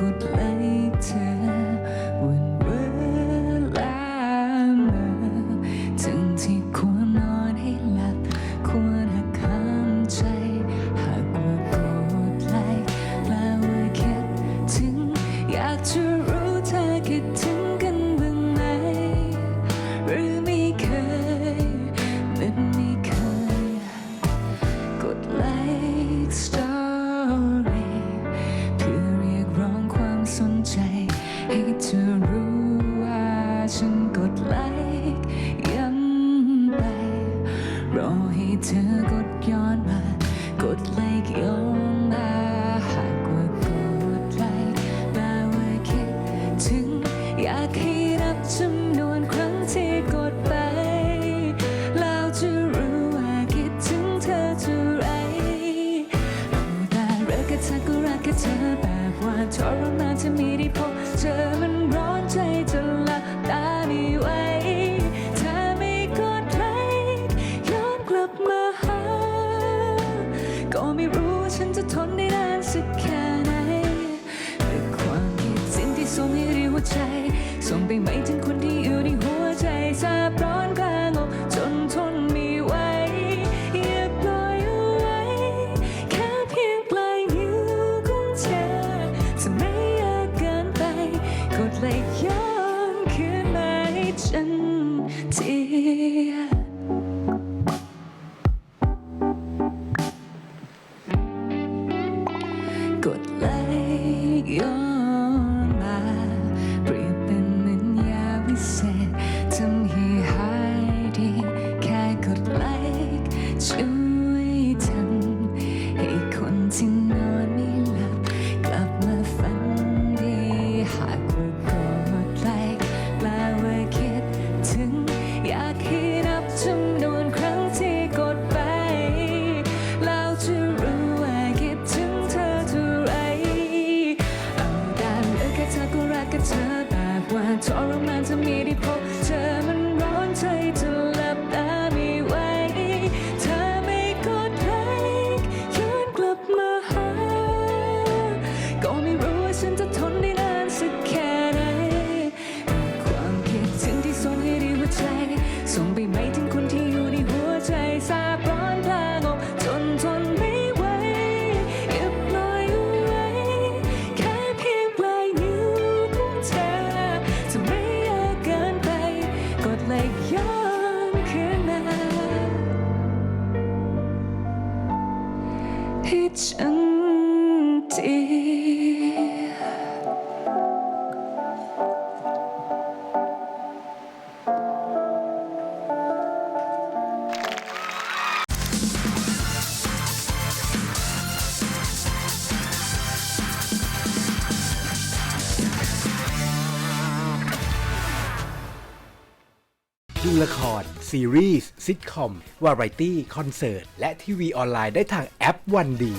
กดไลค์เธอวันเวลาเมื่อถึงที่ควรนอนให้หลับควรหักห้ามใจหากว่ากดไลค์แปลว่าคิดถึงอยากจะรู้เธอคิดถึงกันบ้างไหมหรือไม่เคยมันไม่เคยกดไลค์สตอรี่เพื่อเรียกร้องความสนใจให้เธอรู้ว่าฉันกดไลค์ย้ำไปรอให้เธอกดย้อนมากดไลค์ย้อนมาหากว่ากดไลค์แปลว่าคิดถึงอยากให้นับจำนวนครั้งที่กดไปแล้วจะรู้ว่าคิดถึงเธอเท่าไรแต่รักแค่เธอก็รักแค่เธอแบบว่าทรมานจะมีได้พบเจอมันร้อนใจจนหลับตาไม่ไหวถ้าไม่กดไลค์ย้อนกลับมาหาก็ไม่รู้ว่าฉันจะทนได้นานสักแค่ไหนแต่ความคิดสิ่งที่ส่งให้ในหัวใจส่งไปไม่ถึงคนที่อยู่ในหัวใจแสบร้อนกลางอกจนทนไม่ไหวอย่าปล่อยเอาไว้แค่เพียงปลายนิ้วของเธอจะไม่ยากเกินไปกดไลค์ย้อนคืนมาให้ฉันทีกดไลค์ย้อนมาเปรียบเป็นเหมือนยาวิเศษทำให้หายดีแค่กดไลค์ช่วยทำให้คนที่นอนไม่หลับกลับมาฝันดีหากว่ากดไลค์แปลว่าคิดถึงอยากให้นับจำนวนครั้งที่กดไปแล้วจะรู้ว่าคิดถึงเธอเท่าไรเอาแต่เลือกแค่เธอก็รักแค่เธอแบบว่าทรมานจะมีได้พบเธอมันร้อนใจจนหลับตาไม่ไหวถ้าไม่กดไลค์ย้อนกลับมาหาก็ไม่รู้ว่าฉันจะทนได้นานสักแค่ไหนความคิดถึงที่ส่งให้ในหัวใจส่งไปไม่ถึงคนที่อยู่ในหัวใจแสบร้อนกลางอกจนทนไม่ไหวอย่าปล่อยเอาไว้แค่เพียงปลายนิ้วของเธอจะไม่ยากเกินไปกดไลค์ย้อนคืนมาให้ฉันที ดูละครซีรีส์ซิทคอมวาไรตี้คอนเสิร์ตและทีวีออนไลน์ได้ทางแอปวันดี